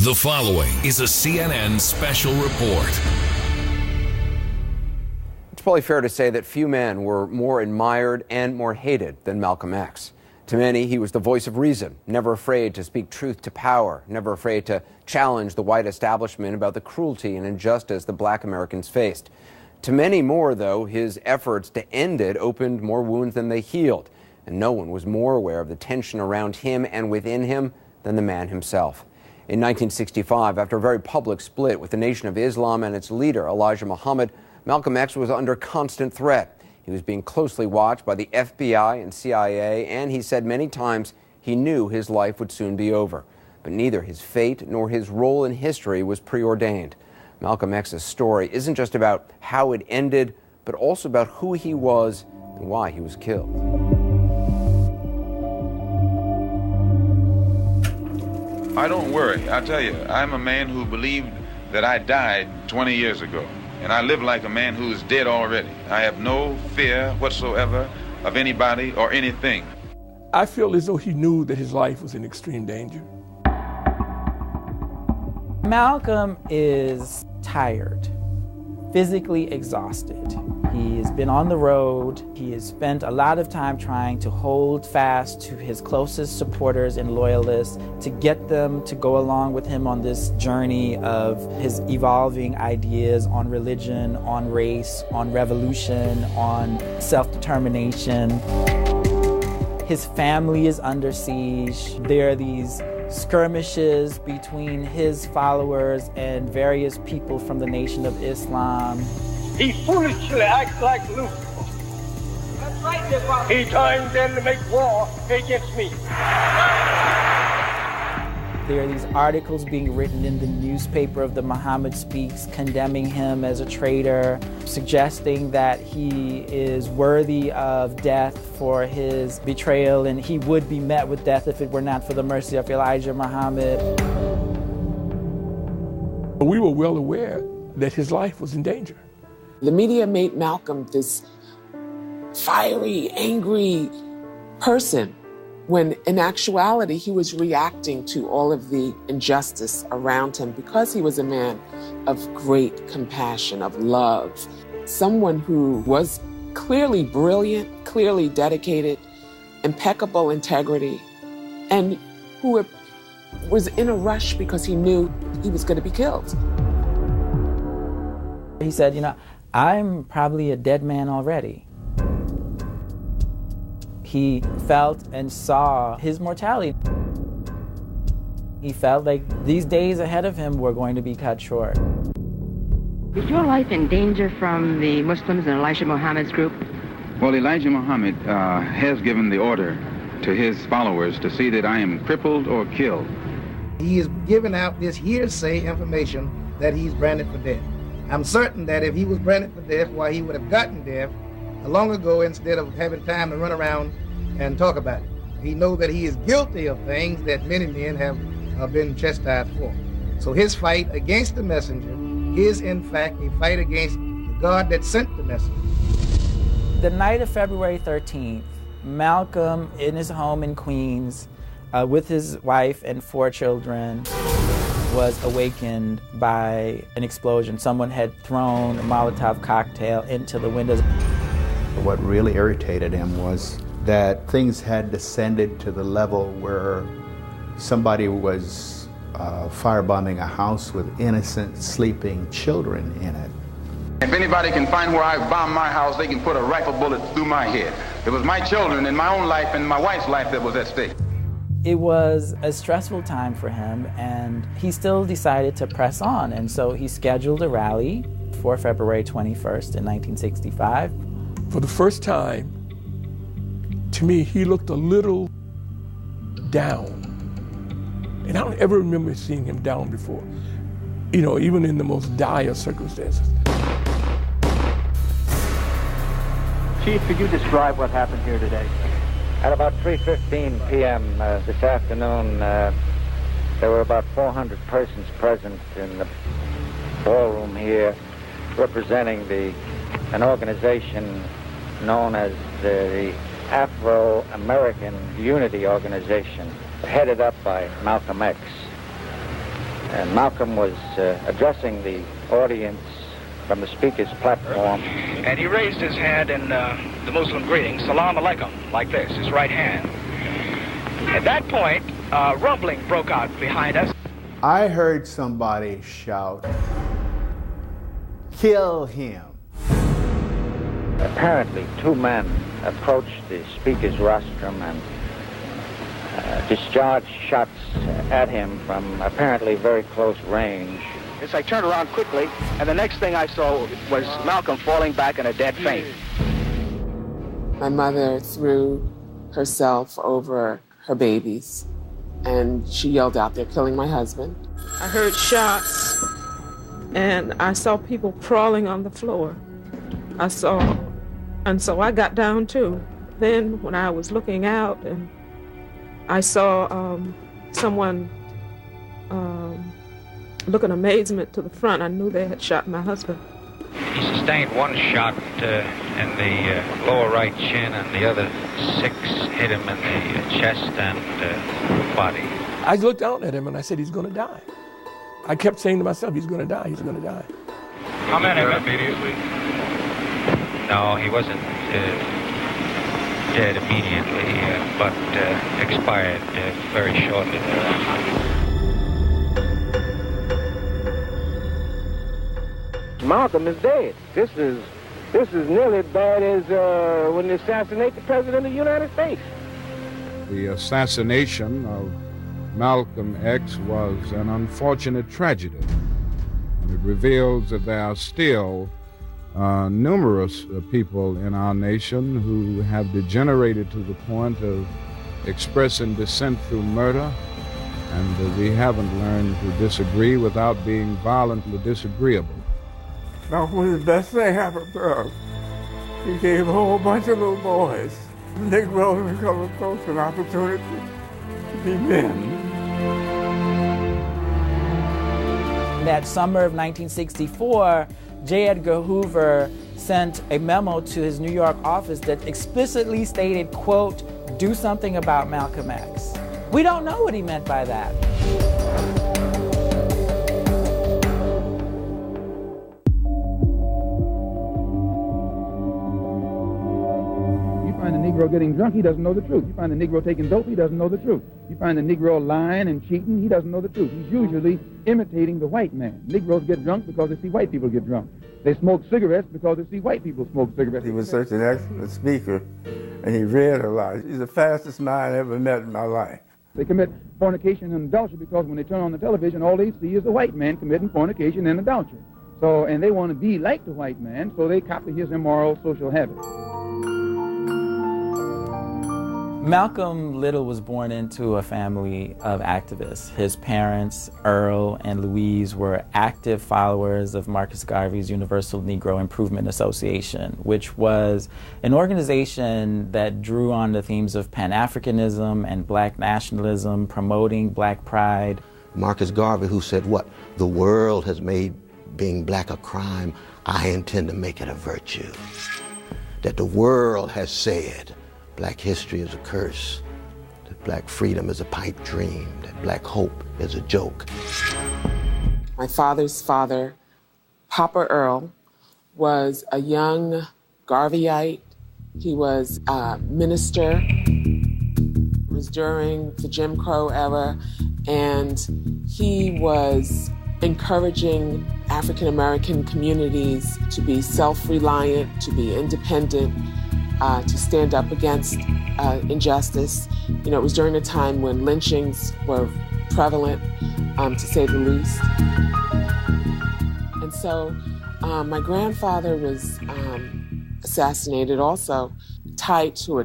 The following is a CNN special report. It's probably fair to say that few men were more admired and more hated than Malcolm X. To many, he was the voice of reason, never afraid to speak truth to power, never afraid to challenge the white establishment about the cruelty and injustice that black Americans faced. To many more, though, his efforts to end it opened more wounds than they healed, and no one was more aware of the tension around him and within him than the man himself. In 1965, after a very public split with the Nation of Islam and its leader, Elijah Muhammad, Malcolm X was under constant threat. He was being closely watched by the FBI and CIA, and he said many times he knew his life would soon be over. But neither his fate nor his role in history was preordained. Malcolm X's story isn't just about how it ended, but also about who he was and why he was killed. I don't worry. I tell you, I'm a man who believed that I died 20 years ago, and I live like a man who is dead already. I have no fear whatsoever of anybody or anything. I feel as though he knew that his life was in extreme danger. Malcolm is tired, physically exhausted. He has been on the road. He has spent a lot of time trying to hold fast to his closest supporters and loyalists, to get them to go along with him on this journey of his evolving ideas on religion, on race, on revolution, on self-determination. His family is under siege. There are these skirmishes between his followers and various people from the Nation of Islam. He foolishly acts like Lucifer. That's right, he joins in to make war against me. There are these articles being written in the newspaper of the Muhammad Speaks, condemning him as a traitor, suggesting that he is worthy of death for his betrayal, and he would be met with death if it were not for the mercy of Elijah Muhammad. We were well aware that his life was in danger. The media made Malcolm this fiery, angry person, when in actuality he was reacting to all of the injustice around him because he was a man of great compassion, of love, someone who was clearly brilliant, clearly dedicated, impeccable integrity, and who was in a rush because he knew he was going to be killed. He said, I'm probably a dead man already. He felt and saw his mortality. He felt like these days ahead of him were going to be cut short. Is your life in danger from the Muslims and Elijah Muhammad's group? Well, Elijah Muhammad has given the order to his followers to see that I am crippled or killed. He is giving out this hearsay information that he's branded for death. I'm certain that if he was branded for death, why he would have gotten death long ago instead of having time to run around and talk about it. He knows that he is guilty of things that many men have been chastised for. So his fight against the messenger is in fact a fight against the God that sent the messenger. The night of February 13th, Malcolm in his home in Queens with his wife and 4 children was awakened by an explosion. Someone had thrown a Molotov cocktail into the windows. What really irritated him was that things had descended to the level where somebody was firebombing a house with innocent sleeping children in it. If anybody can find where I bombed my house, they can put a rifle bullet through my head. It was my children and my own life and my wife's life that was at stake. It was a stressful time for him, and he still decided to press on. And so he scheduled a rally for February 21st in 1965. For the first time, to me, he looked a little down. And I don't ever remember seeing him down before, even in the most dire circumstances. Chief, could you describe what happened here today? At about 3:15 p.m. This afternoon, there were about 400 persons present in the ballroom here, representing an organization known as the Afro-American Unity Organization, headed up by Malcolm X. And Malcolm was addressing the audience from the speaker's platform. And he raised his hand in the Muslim greeting, Salam Alaikum, like this, his right hand. At that point, rumbling broke out behind us. I heard somebody shout, "Kill him." Apparently, two men approached the speaker's rostrum and discharged shots at him from apparently very close range. As I turned around quickly, and the next thing I saw was Malcolm falling back in a dead faint. My mother threw herself over her babies, and she yelled out, "They're killing my husband." I heard shots, and I saw people crawling on the floor. And so I got down too. Then when I was looking out, and I saw someone look in amazement to the front, I knew they had shot my husband. He sustained one shot in the lower right chin, and the other 6 hit him in the chest and body. I looked out at him and I said, he's going to die. I kept saying to myself, he's going to die, he's going to die. How many immediately? No, he wasn't dead immediately, but expired very shortly thereafter. Malcolm is dead. This is nearly as bad as when they assassinated the President of the United States. The assassination of Malcolm X was an unfortunate tragedy. And it reveals that there are still numerous people in our nation who have degenerated to the point of expressing dissent through murder, and we haven't learned to disagree without being violently disagreeable. Malcolm was the best thing happened to us. He gave a whole bunch of little boys, Negroes and colored folks, an opportunity to be men. That summer of 1964, J. Edgar Hoover sent a memo to his New York office that explicitly stated, quote, "Do something about Malcolm X." We don't know what he meant by that. Find the Negro getting drunk, he doesn't know the truth. You find the Negro taking dope, he doesn't know the truth. You find the Negro lying and cheating, he doesn't know the truth. He's usually imitating the white man. Negroes get drunk because they see white people get drunk. They smoke cigarettes because they see white people smoke cigarettes. He was such an excellent speaker, and he read a lot. He's the fastest mind I ever met in my life. They commit fornication and adultery because when they turn on the television, all they see is the white man committing fornication and adultery. So, and they want to be like the white man, so they copy his immoral social habits. Malcolm Little was born into a family of activists. His parents, Earl and Louise, were active followers of Marcus Garvey's Universal Negro Improvement Association, which was an organization that drew on the themes of Pan-Africanism and black nationalism, promoting black pride. Marcus Garvey, who said what? The world has made being black a crime. I intend to make it a virtue. That the world has said black history is a curse, that black freedom is a pipe dream, that black hope is a joke. My father's father, Papa Earl, was a young Garveyite. He was a minister. It was during the Jim Crow era, and he was encouraging African American communities to be self-reliant, to be independent, to stand up against injustice. You know, it was during a time when lynchings were prevalent, to say the least. And so my grandfather was assassinated also, tied to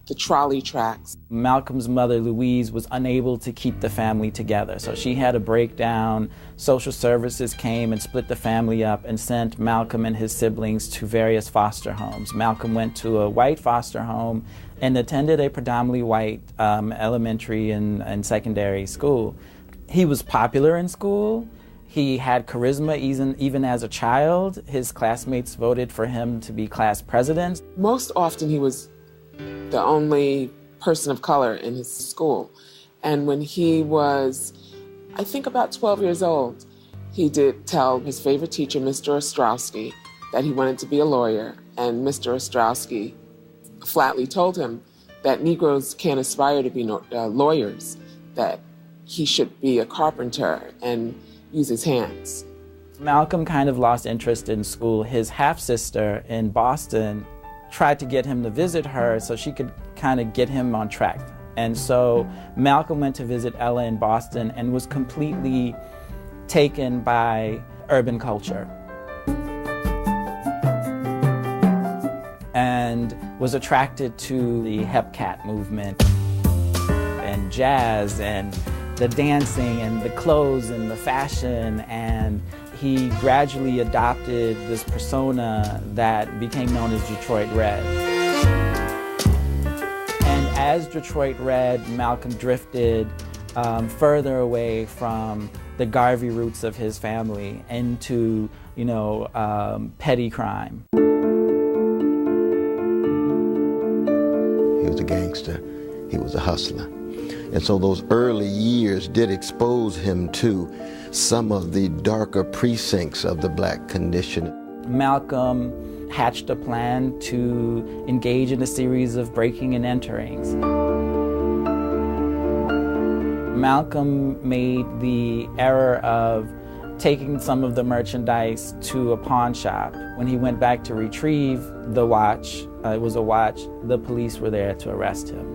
the trolley tracks. Malcolm's mother, Louise, was unable to keep the family together. So she had a breakdown. Social services came and split the family up and sent Malcolm and his siblings to various foster homes. Malcolm went to a white foster home and attended a predominantly white elementary and secondary school. He was popular in school. He had charisma even as a child. His classmates voted for him to be class president. Most often he was the only person of color in his school. And when he was I think about 12 years old, he did tell his favorite teacher, Mr. Ostrowski, that he wanted to be a lawyer. And Mr. Ostrowski flatly told him that Negroes can't aspire to be lawyers, that he should be a carpenter and use his hands. Malcolm kind of lost interest in school. His half-sister in Boston tried to get him to visit her so she could kind of get him on track. And so Malcolm went to visit Ella in Boston and was completely taken by urban culture and was attracted to the hep cat movement and jazz and the dancing and the clothes and the fashion, and he gradually adopted this persona that became known as Detroit Red. And as Detroit Red, Malcolm drifted further away from the Garvey roots of his family into, petty crime. He was a gangster. He was a hustler. And so those early years did expose him to some of the darker precincts of the black condition. Malcolm hatched a plan to engage in a series of breaking and enterings. Malcolm made the error of taking some of the merchandise to a pawn shop. When he went back to retrieve the watch, it was a watch, the police were there to arrest him.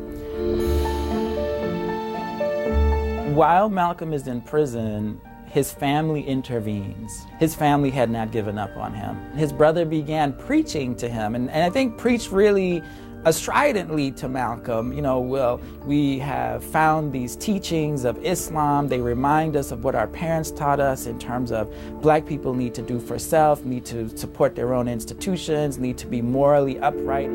While Malcolm is in prison, his family intervenes. His family had not given up on him. His brother began preaching to him, and I think preached really stridently to Malcolm. We have found these teachings of Islam. They remind us of what our parents taught us in terms of black people need to do for self, need to support their own institutions, need to be morally upright.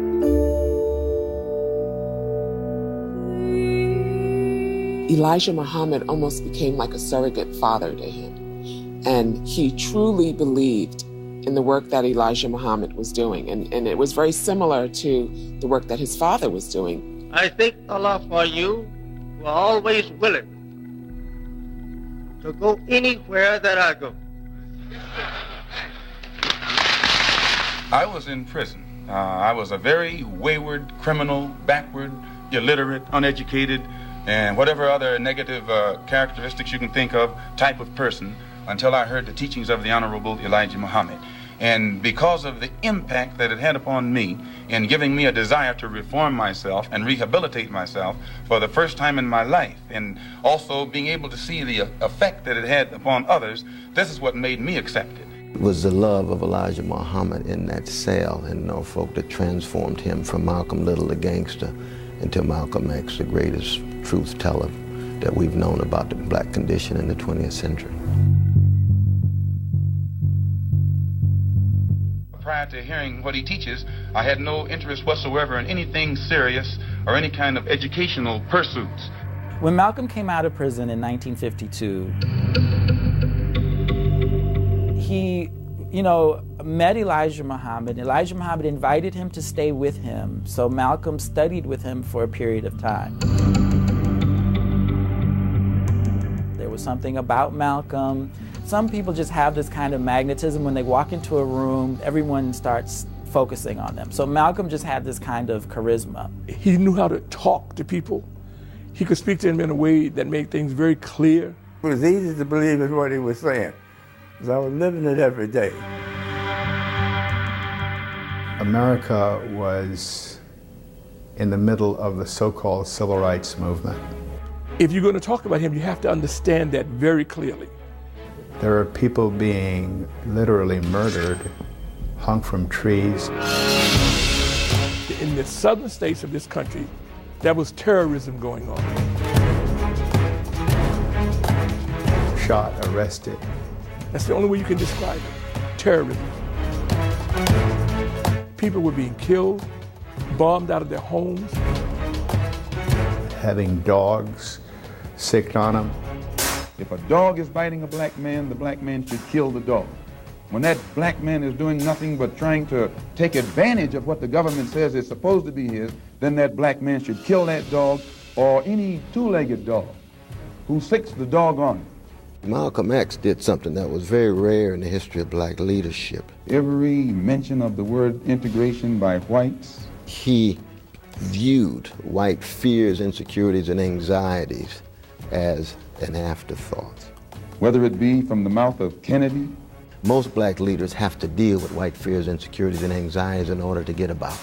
Elijah Muhammad almost became like a surrogate father to him. And he truly believed in the work that Elijah Muhammad was doing. And it was very similar to the work that his father was doing. I thank Allah for you who are always willing to go anywhere that I go. I was in prison. I was a very wayward, criminal, backward, illiterate, uneducated, and whatever other negative characteristics you can think of type of person until I heard the teachings of the Honorable Elijah Muhammad. And because of the impact that it had upon me in giving me a desire to reform myself and rehabilitate myself for the first time in my life, and also being able to see the effect that it had upon others, this is what made me accept it. It was the love of Elijah Muhammad in that cell in Norfolk that transformed him from Malcolm Little, the gangster, into Malcolm X, the greatest truth teller that we've known about the black condition in the 20th century. Prior to hearing what he teaches, I had no interest whatsoever in anything serious or any kind of educational pursuits. When Malcolm came out of prison in 1952, he met Elijah Muhammad. Elijah Muhammad invited him to stay with him, so Malcolm studied with him for a period of time. There was something about Malcolm. Some people just have this kind of magnetism. When they walk into a room, everyone starts focusing on them. So Malcolm just had this kind of charisma. He knew how to talk to people. He could speak to them in a way that made things very clear. It was easy to believe in what he was saying, because I was living it every day. America was in the middle of the so-called civil rights movement. If you're going to talk about him, you have to understand that very clearly. There are people being literally murdered, hung from trees. In the southern states of this country, there was terrorism going on. Shot, arrested. That's the only way you can describe it. Terrorism. People were being killed, bombed out of their homes. Having dogs sicked on them. If a dog is biting a black man, the black man should kill the dog. When that black man is doing nothing but trying to take advantage of what the government says is supposed to be his, then that black man should kill that dog or any two-legged dog who sicks the dog on him. Malcolm X did something that was very rare in the history of black leadership. Every mention of the word integration by whites, he viewed white fears, insecurities, and anxieties as an afterthought. Whether it be from the mouth of Kennedy. Most black leaders have to deal with white fears, insecurities, and anxieties in order to get about.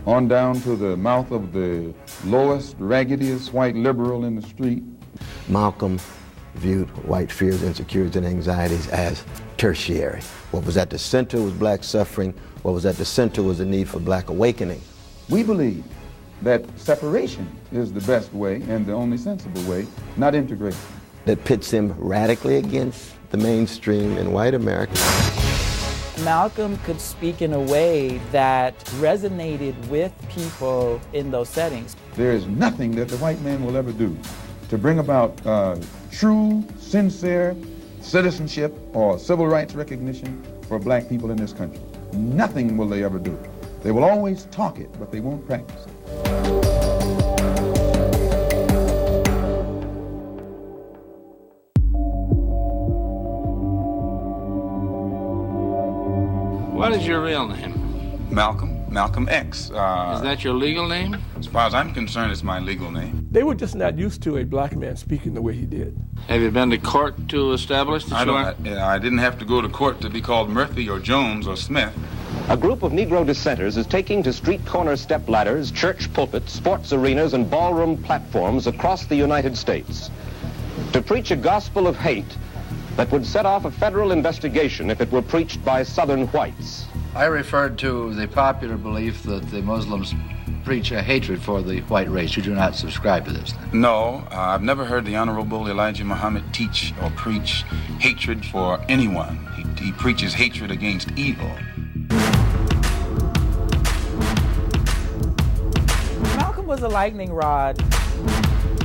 On down to the mouth of the lowest, raggediest white liberal in the street. Malcolm viewed white fears, insecurities, and anxieties as tertiary. What was at the center was black suffering. What was at the center was the need for black awakening. We believe that separation is the best way and the only sensible way, not integration. That pits him radically against the mainstream in white America. Malcolm could speak in a way that resonated with people in those settings. There is nothing that the white man will ever do to bring about true, sincere citizenship or civil rights recognition for black people in this country. Nothing will they ever do. They will always talk it, but they won't practice it. What is your real name? Malcolm X. Is that your legal name? As far as I'm concerned, it's my legal name. They were just not used to a black man speaking the way he did. Have you been to court to establish that I didn't have to go to court to be called Murphy or Jones or Smith. A group of Negro dissenters is taking to street corner step ladders, church pulpits, sports arenas, and ballroom platforms across the United States to preach a gospel of hate that would set off a federal investigation if it were preached by Southern whites. I referred to the popular belief that the Muslims preach a hatred for the white race. You do not subscribe to this, then? No, I've never heard the Honorable Elijah Muhammad teach or preach hatred for anyone. He preaches hatred against evil. Malcolm was a lightning rod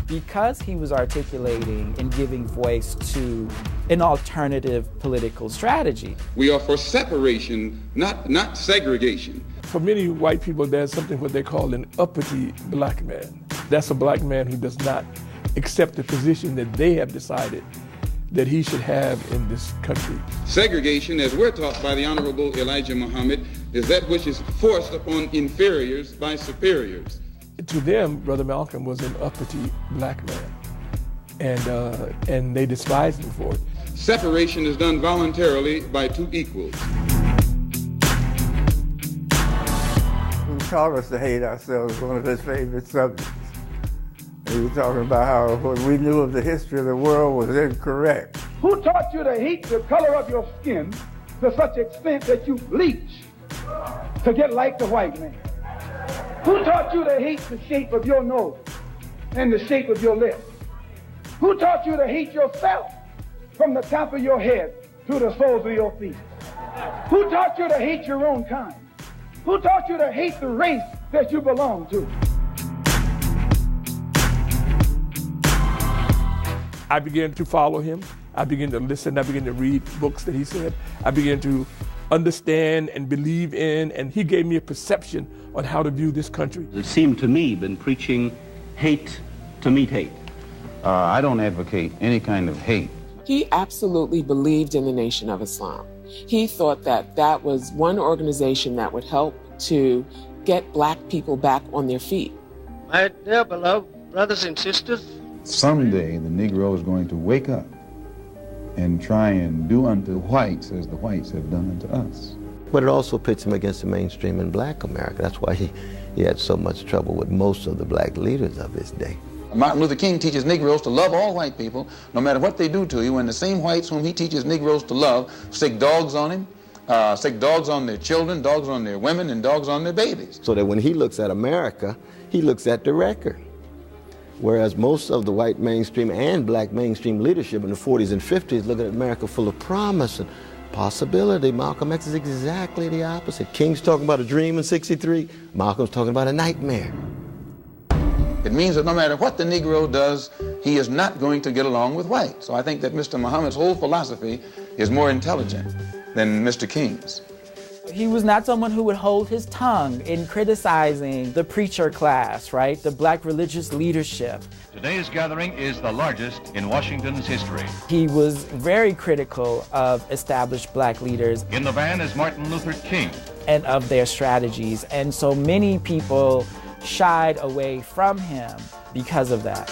because he was articulating and giving voice to an alternative political strategy. We are for separation, not segregation. For many white people, there's something what they call an uppity black man. That's a black man who does not accept the position that they have decided that he should have in this country. Segregation, as we're taught by the Honorable Elijah Muhammad, is that which is forced upon inferiors by superiors. To them, Brother Malcolm was an uppity black man, and they despised him for it. Separation is done voluntarily by two equals. He taught us to hate ourselves, one of his favorite subjects. He was talking about how what we knew of the history of the world was incorrect. Who taught you to hate the color of your skin to such extent that you bleach to get like the white man? Who taught you to hate the shape of your nose and the shape of your lips? Who taught you to hate yourself from the top of your head to the soles of your feet? Who taught you to hate your own kind? Who taught you to hate the race that you belong to? I began to follow him. I began to listen. I began to read books that he said. I began to understand and believe in, and he gave me a perception on how to view this country. It seemed to me been preaching hate to meet hate. I don't advocate any kind of hate. He absolutely believed in the Nation of Islam. He thought that that was one organization that would help to get black people back on their feet. My dear beloved brothers and sisters, Someday the Negro is going to wake up and try and do unto whites as the whites have done unto us. But it also pits him against the mainstream in black America. That's why he had so much trouble with most of the black leaders of his day. Martin Luther King teaches Negroes to love all white people, no matter what they do to you, and the same whites whom he teaches Negroes to love stick dogs on him, stick dogs on their children, dogs on their women, and dogs on their babies. So that when he looks at America, he looks at the record. Whereas most of the white mainstream and black mainstream leadership in the 40s and 50s look at America full of promise and possibility. Malcolm X is exactly the opposite. King's talking about a dream in '63. Malcolm's talking about a nightmare. It means that no matter what the Negro does, he is not going to get along with whites. So I think that Mr. Muhammad's whole philosophy is more intelligent than Mr. King's. He was not someone who would hold his tongue in criticizing the preacher class, right? The black religious leadership. Today's gathering is the largest in Washington's history. He was very critical of established black leaders. In the van is Martin Luther King. And of their strategies. And so many people shied away from him because of that.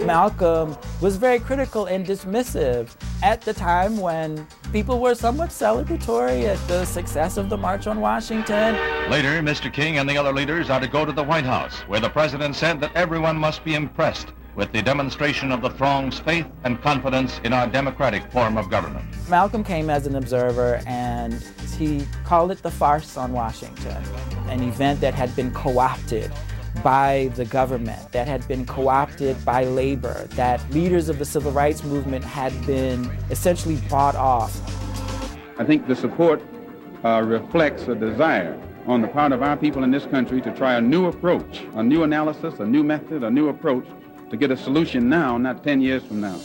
Malcolm was very critical and dismissive at the time when people were somewhat celebratory at the success of the March on Washington. Later, Mr. King and the other leaders are to go to the White House, where the president said that everyone must be impressed with the demonstration of the throng's faith and confidence in our democratic form of government. Malcolm came as an observer, and he called it the farce on Washington, an event that had been co-opted by the government, that had been co-opted by labor, that leaders of the civil rights movement had been essentially bought off. I think the support reflects a desire on the part of our people in this country to try a new approach, a new analysis, a new method, a new approach to get a solution now, not 10 years from now.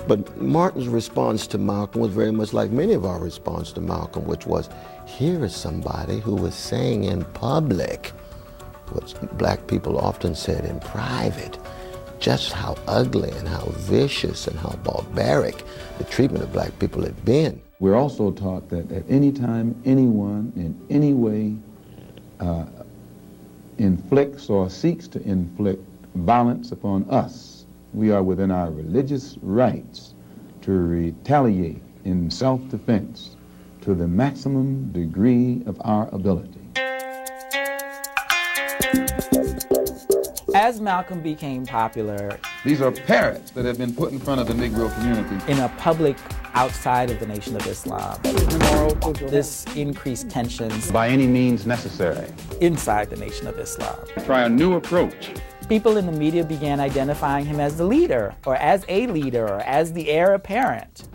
But Martin's response to Malcolm was very much like many of our response to Malcolm, which was, here is somebody who was saying in public what black people often said in private, just how ugly and how vicious and how barbaric the treatment of black people had been. We're also taught that at any time anyone in any way inflicts or seeks to inflict violence upon us, we are within our religious rights to retaliate in self-defense to the maximum degree of our ability. As Malcolm became popular, these are parrots that have been put in front of the Negro community. In a public outside of the Nation of Islam, this increased tensions by any means necessary inside the Nation of Islam. Try a new approach. People in the media began identifying him as the leader, or as a leader, or as the heir apparent.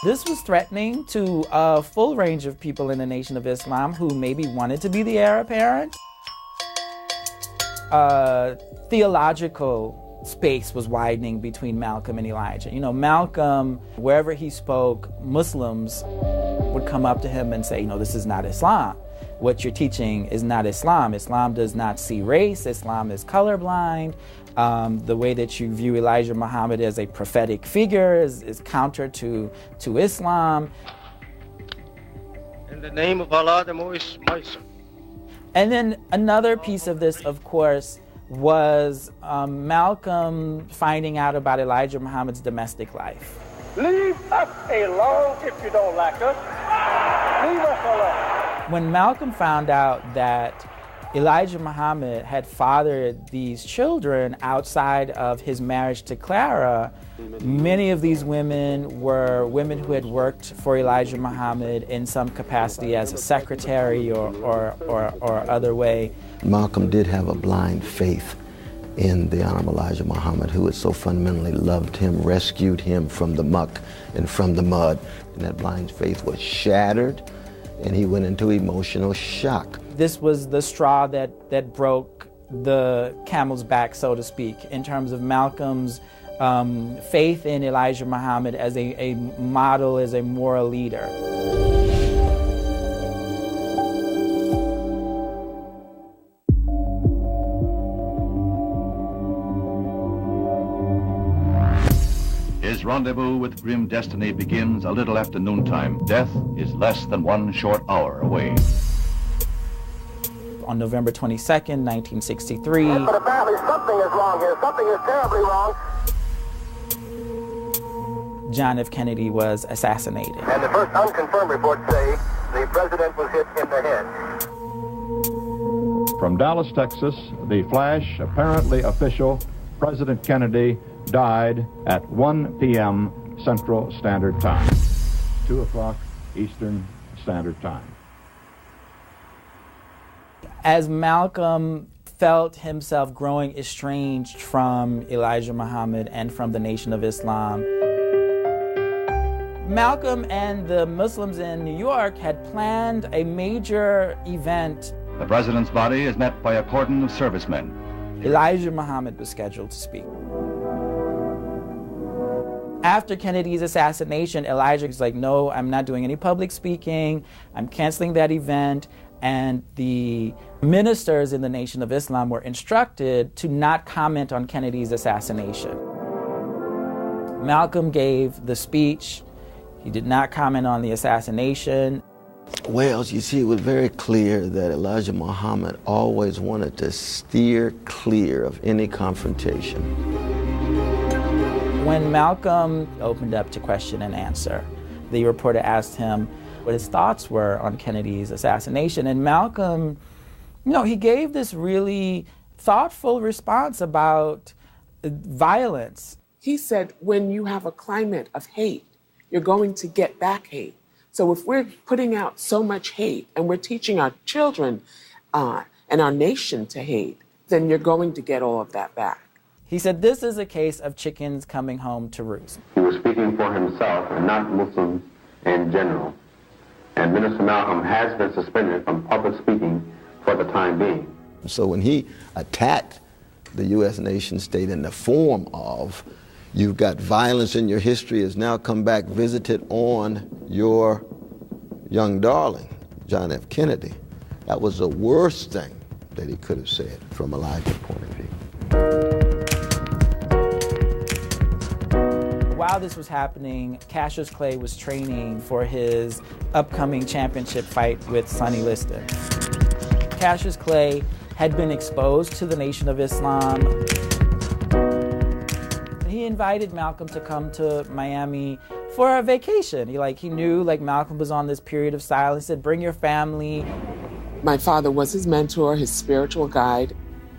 This was threatening to a full range of people in the Nation of Islam who maybe wanted to be the heir apparent. Theological space was widening between Malcolm and Elijah. You know, Malcolm, wherever he spoke, Muslims would come up to him and say, you know, this is not Islam. What you're teaching is not Islam. Islam does not see race. Islam is colorblind. The way that you view Elijah Muhammad as a prophetic figure is counter to Islam. In the name of Allah, the Most Mighty. And then another piece of this, of course, was Malcolm finding out about Elijah Muhammad's domestic life. Leave us alone if you don't like us. Leave us alone. When Malcolm found out that Elijah Muhammad had fathered these children outside of his marriage to Clara, many of these women were women who had worked for Elijah Muhammad in some capacity as a secretary or other way. Malcolm did have a blind faith in the Honorable Elijah Muhammad, who had so fundamentally loved him, rescued him from the muck and from the mud. And that blind faith was shattered, and he went into emotional shock. This was the straw that broke the camel's back, so to speak, in terms of Malcolm's faith in Elijah Muhammad as a model, as a moral leader. His rendezvous with grim destiny begins a little after noontime. Death is less than 1 short hour away. On November 22nd, 1963. But apparently something is wrong here. Something is terribly wrong. John F. Kennedy was assassinated. And the first unconfirmed reports say the president was hit in the head. From Dallas, Texas, the flash, apparently official, President Kennedy died at 1 p.m. Central Standard Time, 2 o'clock Eastern Standard Time. As Malcolm felt himself growing estranged from Elijah Muhammad and from the Nation of Islam, Malcolm and the Muslims in New York had planned a major event The president's body is met by a cordon of servicemen. Elijah Muhammad was scheduled to speak. After Kennedy's assassination, Elijah was like, no, I'm not doing any public speaking. I'm canceling that event. And the ministers in the Nation of Islam were instructed to not comment on Kennedy's assassination. Malcolm gave the speech. He did not comment on the assassination. Well, you see, it was very clear that Elijah Muhammad always wanted to steer clear of any confrontation. When Malcolm opened up to question and answer, the reporter asked him what his thoughts were on Kennedy's assassination. And Malcolm, he gave this really thoughtful response about violence. He said, when you have a climate of hate, you're going to get back hate. So if we're putting out so much hate and we're teaching our children and our nation to hate, then you're going to get all of that back. He said, this is a case of chickens coming home to roost. He was speaking for himself and not Muslims in general. And Minister Malcolm has been suspended from public speaking for the time being. So when he attacked the U.S. nation state in the form of, you've got violence in your history has now come back visited on your young darling, John F. Kennedy, that was the worst thing that he could have said from Elijah's point of view. While this was happening, Cassius Clay was training for his upcoming championship fight with Sonny Liston. Cassius Clay had been exposed to the Nation of Islam. He invited Malcolm to come to Miami for a vacation. He knew Malcolm was on this period of silence, said, bring your family. My father was his mentor, his spiritual guide.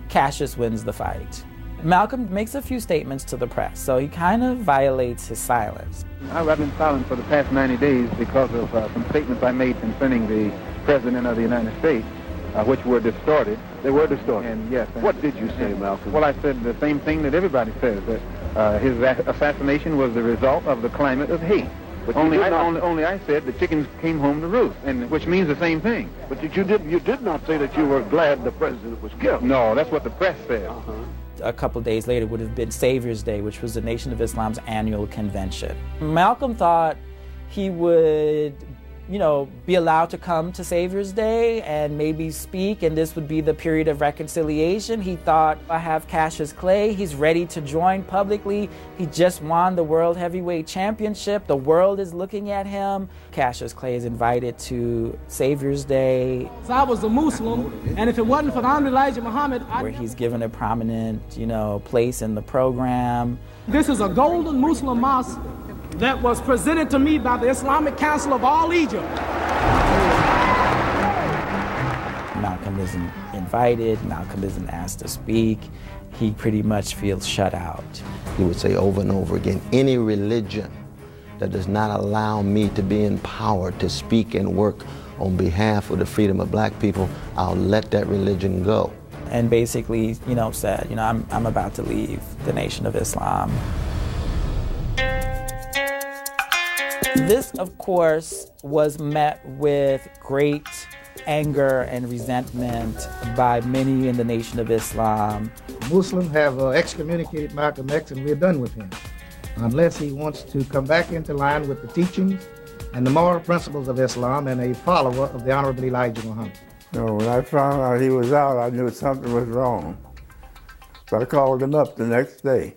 Cassius wins the fight. Malcolm makes a few statements to the press, so he kind of violates his silence. I've been silent for the past 90 days because of some statements I made concerning the President of the United States, which were distorted. They were distorted. And yes. What did you say, Malcolm? Well, I said the same thing that everybody says, that his assassination was the result of the climate of hate. But only I said the chickens came home to roost, and which means the same thing. But you did not say that you were glad the president was killed. No, that's what the press said. A couple days later would have been Savior's Day, which was the Nation of Islam's annual convention. Malcolm thought he would, be allowed to come to Savior's Day and maybe speak, and this would be the period of reconciliation. He thought, I have Cassius Clay, he's ready to join publicly. He just won the World Heavyweight Championship. The world is looking at him. Cassius Clay is invited to Savior's Day. So I was a Muslim, and if it wasn't for the Honorable Elijah Muhammad, where he's given a prominent, place in the program. This is a golden Muslim mosque that was presented to me by the Islamic Council of all Egypt. Malcolm isn't invited, Malcolm isn't asked to speak. He pretty much feels shut out. He would say over and over again, any religion that does not allow me to be empowered to speak and work on behalf of the freedom of black people, I'll let that religion go. And basically, said, I'm about to leave the Nation of Islam. This, of course, was met with great anger and resentment by many in the Nation of Islam. Muslims have excommunicated Malcolm X, and we're done with him, unless he wants to come back into line with the teachings and the moral principles of Islam and a follower of the Honorable Elijah Muhammad. When I found out he was out, I knew something was wrong. So I called him up the next day.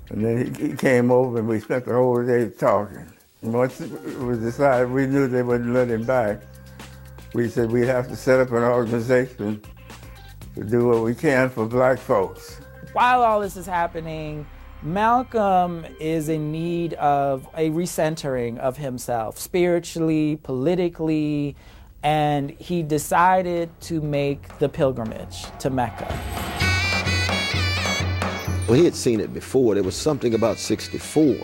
And then he came over and we spent the whole day talking. And once it was decided, we knew they wouldn't let him back. We said we'd have to set up an organization to do what we can for black folks. While all this is happening, Malcolm is in need of a recentering of himself, spiritually, politically, and he decided to make the pilgrimage to Mecca. Well, he had seen it before. There was something about 64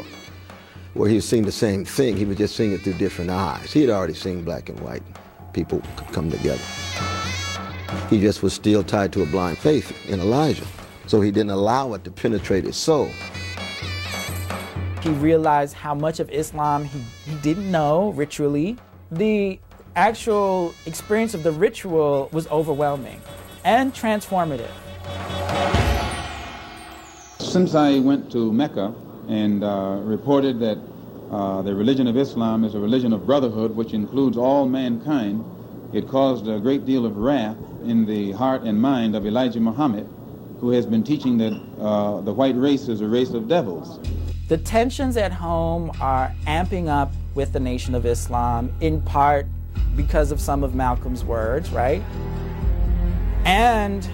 where he was seeing the same thing. He was just seeing it through different eyes. He had already seen black and white people come together. He just was still tied to a blind faith in Elijah, so he didn't allow it to penetrate his soul. He realized how much of Islam he didn't know ritually. The actual experience of the ritual was overwhelming and transformative. Since I went to Mecca and reported that the religion of Islam is a religion of brotherhood which includes all mankind, it caused a great deal of wrath in the heart and mind of Elijah Muhammad, who has been teaching that the white race is a race of devils. The tensions at home are amping up with the Nation of Islam, in part because of some of Malcolm's words, right? And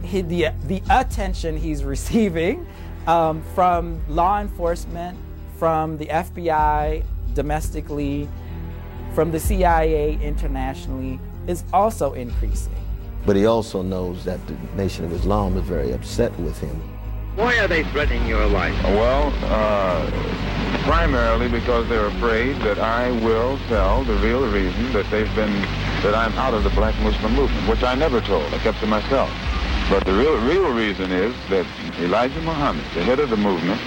the attention he's receiving from law enforcement, from the FBI domestically, from the CIA internationally, is also increasing. But he also knows that the Nation of Islam is very upset with him. Why are they threatening your life? Well, primarily because they're afraid that I will tell the real reason that that I'm out of the black Muslim movement, which I never told. I kept to myself. But the real reason is that Elijah Muhammad, the head of the movement,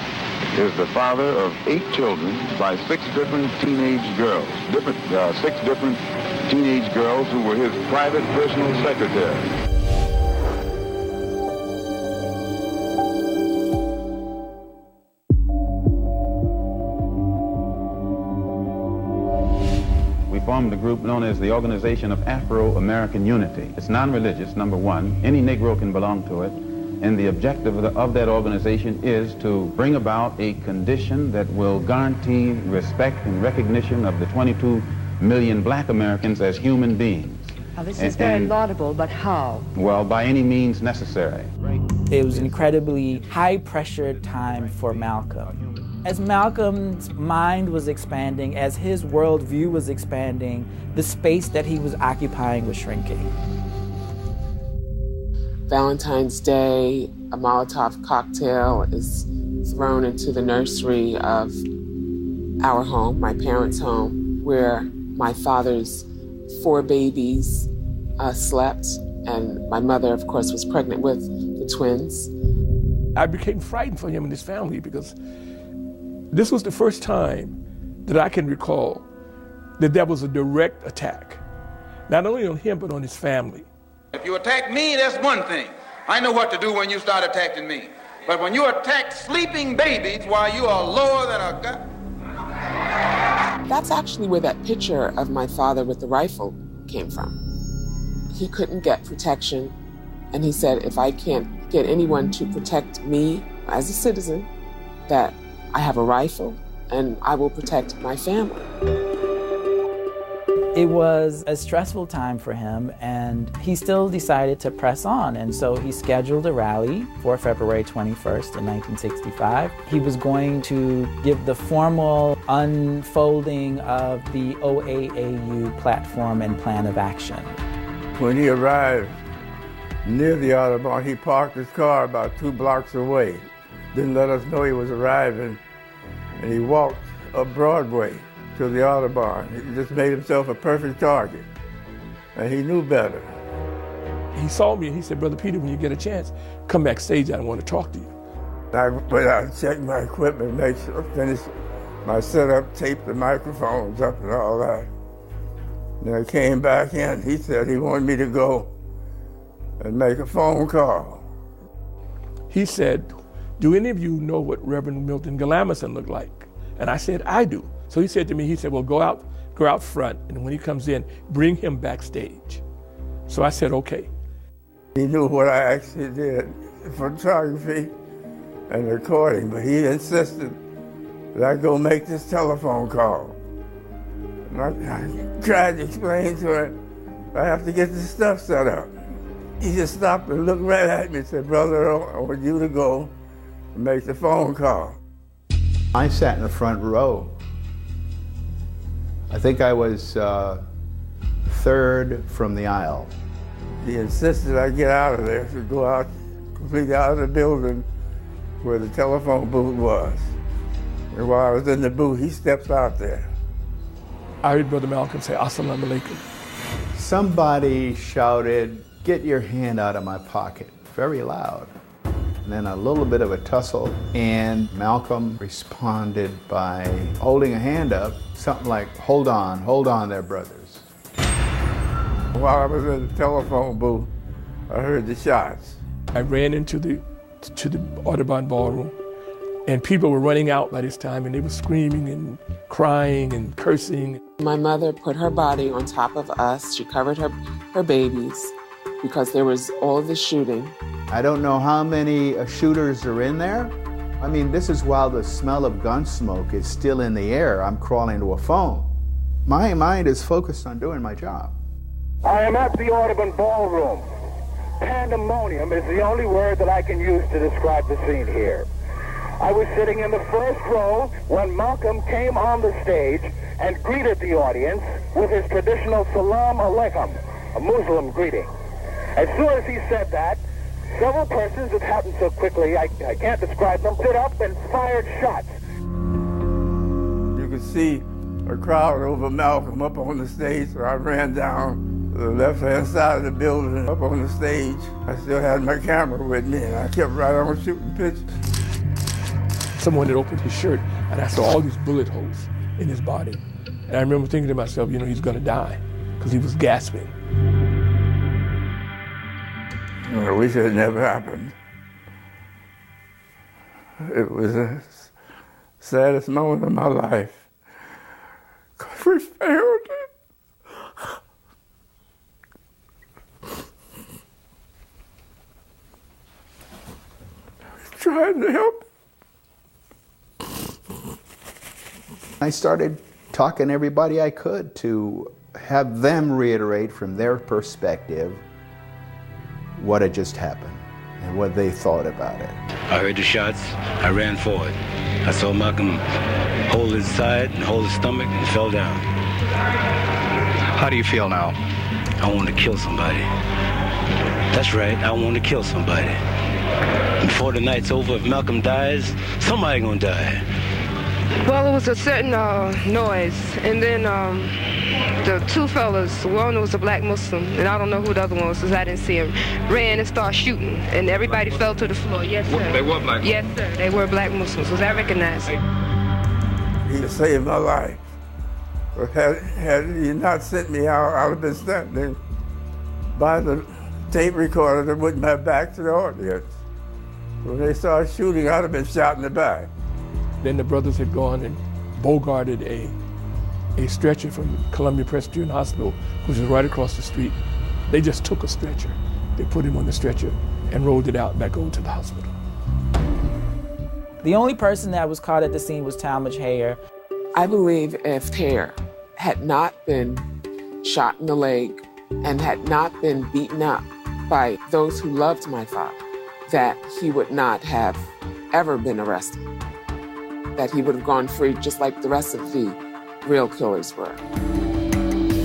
is the father of 8 children by 6 different teenage girls, 6 different teenage girls who were his private personal secretaries. We formed a group known as the Organization of Afro-American Unity. It's non-religious, number one. Any Negro can belong to it. And the objective of that organization is to bring about a condition that will guarantee respect and recognition of the 22 million black Americans as human beings. Now, this is very laudable, but how? Well, by any means necessary. It was an incredibly high-pressure time for Malcolm. As Malcolm's mind was expanding, as his worldview was expanding, the space that he was occupying was shrinking. Valentine's Day, a Molotov cocktail is thrown into the nursery of our home, my parents' home, where my father's 4 babies slept, and my mother, of course, was pregnant with the twins. I became frightened for him and his family because this was the first time that I can recall that there was a direct attack, not only on him, but on his family. If you attack me, that's one thing. I know what to do when you start attacking me. But when you attack sleeping babies while you are lower than a god. That's actually where that picture of my father with the rifle came from. He couldn't get protection, and he said, if I can't get anyone to protect me as a citizen, that I have a rifle and I will protect my family. It was a stressful time for him, and he still decided to press on. And so he scheduled a rally for February 21st in 1965. He was going to give the formal unfolding of the OAAU platform and plan of action. When he arrived near the Audubon, he parked his car about 2 blocks away. Didn't let us know he was arriving, and he walked up Broadway to the Audubon. He just made himself a perfect target, and he knew better. He saw me and he said, Brother Peter, when you get a chance, come backstage, I want to talk to you. I went out and checked my equipment, make sure I finished my setup, taped the microphones up and all that. Then I came back in. He said he wanted me to go and make a phone call. He said, do any of you know what Reverend Milton Galamison looked like? And I said, I do. So he said to me, he said, well, go out front, and when he comes in, bring him backstage. So I said, okay. He knew what I actually did, photography and recording, but he insisted that I go make this telephone call. And I tried to explain to him, I have to get this stuff set up. He just stopped and looked right at me and said, Brother, I want you to go and make the phone call. I sat in the front row. I think I was 3rd from the aisle. He insisted I get out of there, to go out, completely out of the building where the telephone booth was. And while I was in the booth, he steps out there. I heard Brother Malcolm say, Assalamu alaikum. Somebody shouted, get your hand out of my pocket, very loud. And then a little bit of a tussle, and Malcolm responded by holding a hand up, something like, hold on there, brothers. While I was in the telephone booth, I heard the shots. I ran into the Audubon Ballroom, and people were running out by this time, and they were screaming and crying and cursing. My mother put her body on top of us. She covered her babies because there was all of the shooting. I don't know how many shooters are in there. I mean, this is while the smell of gun smoke is still in the air. I'm crawling to a phone. My mind is focused on doing my job. I am at the Audubon Ballroom. Pandemonium is the only word that I can use to describe the scene here. I was sitting in the first row when Malcolm came on the stage and greeted the audience with his traditional Salam Alaikum, a Muslim greeting. As soon as he said that, several persons, it happened so quickly I can't describe them, stood up and fired shots. You could see a crowd over Malcolm up on the stage, so I ran down the left-hand side of the building up on the stage. I still had my camera with me, and I kept right on shooting pictures. Someone had opened his shirt, and I saw all these bullet holes in his body. And I remember thinking to myself, you know, he's going to die, because he was gasping. I wish it had never happened. It was the saddest moment of my life, because we failed it. Trying to help. I started talking to everybody I could to have them reiterate from their perspective what had just happened and what they thought about it. I heard the shots, I ran forward. I saw Malcolm hold his side and hold his stomach and fell down. How do you feel now? I want to kill somebody. That's right, I want to kill somebody. Before the night's over, if Malcolm dies, somebody gonna die. Well, it was a certain noise, and then the two fellas, one was a black Muslim, and I don't know who the other one was because I didn't see him, ran and started shooting, and everybody fell to the floor. Yes, sir. They were black? Yes, sir. They were black Muslims, because I recognized him. He saved my life. But had he not sent me out, I would have been standing by the tape recorder that wouldn't have back to the audience. When they started shooting, I'd have been shot in the back. Then the brothers had gone and bogarted a stretcher from Columbia Presbyterian Hospital, which was right across the street. They just took a stretcher. They put him on the stretcher and rolled it out back over to the hospital. The only person that was caught at the scene was Talmadge Hayer. I believe if Hayer had not been shot in the leg and had not been beaten up by those who loved my father, that he would not have ever been arrested, that he would have gone free just like the rest of the real killers were.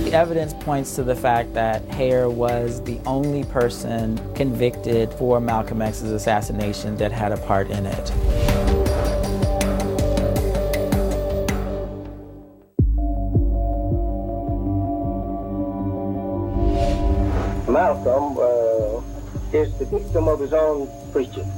The evidence points to the fact that Hayer was the only person convicted for Malcolm X's assassination that had a part in it. Malcolm is the victim of his own preaching.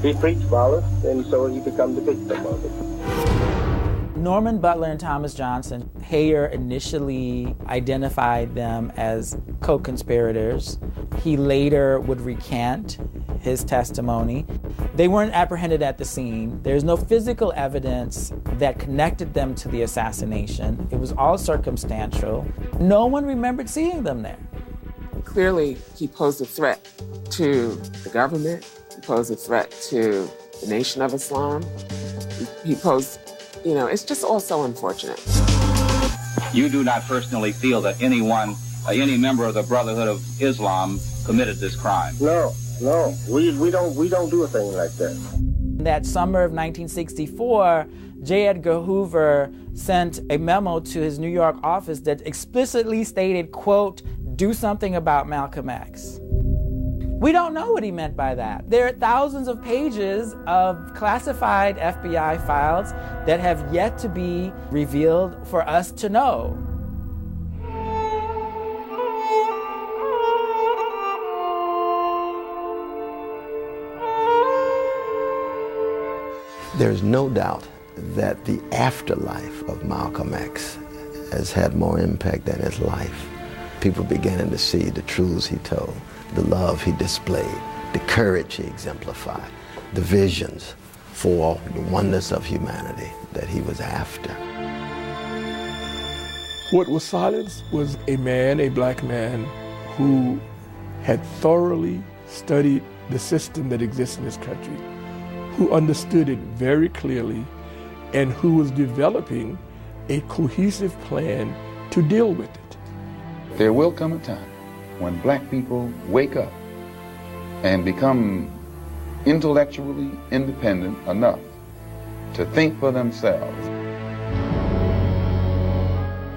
He preached violence, and so he became the victim of it. Norman Butler and Thomas Johnson, Hayer initially identified them as co-conspirators. He later would recant his testimony. They weren't apprehended at the scene. There's no physical evidence that connected them to the assassination. It was all circumstantial. No one remembered seeing them there. Clearly, he posed a threat to the government. He posed a threat to the Nation of Islam. He posed, you know, it's just all so unfortunate. You do not personally feel that anyone, any member of the Brotherhood of Islam committed this crime? No, we don't do a thing like that. That summer of 1964, J. Edgar Hoover sent a memo to his New York office that explicitly stated, quote, "Do something about Malcolm X." We don't know what he meant by that. There are thousands of pages of classified FBI files that have yet to be revealed for us to know. There's no doubt that the afterlife of Malcolm X has had more impact than his life. people beginning to see the truths he told, the love he displayed, the courage he exemplified, the visions for the oneness of humanity that he was after. What was silenced was a man, a black man, who had thoroughly studied the system that exists in this country, who understood it very clearly, and who was developing a cohesive plan to deal with it. There will come a time when black people wake up and become intellectually independent enough to think for themselves.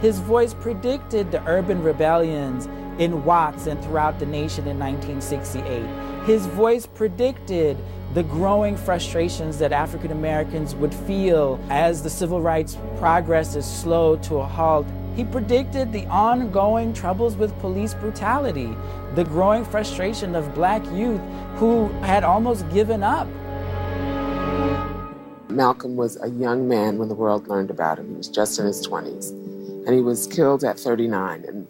His voice predicted the urban rebellions in Watts and throughout the nation in 1968. His voice predicted the growing frustrations that African Americans would feel as the civil rights progress is slowed to a halt. He predicted the ongoing troubles with police brutality, the growing frustration of black youth who had almost given up. Malcolm was a young man when the world learned about him. He was just in his 20s, and he was killed at 39.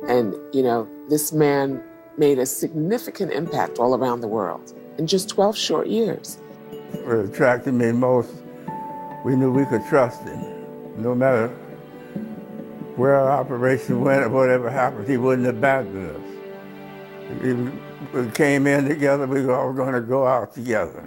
And you know, this man made a significant impact all around the world in just 12 short years. What attracted me most, we knew we could trust him. No matter where our operation went or whatever happened, he wouldn't abandon us. We came in together, we were all going to go out together.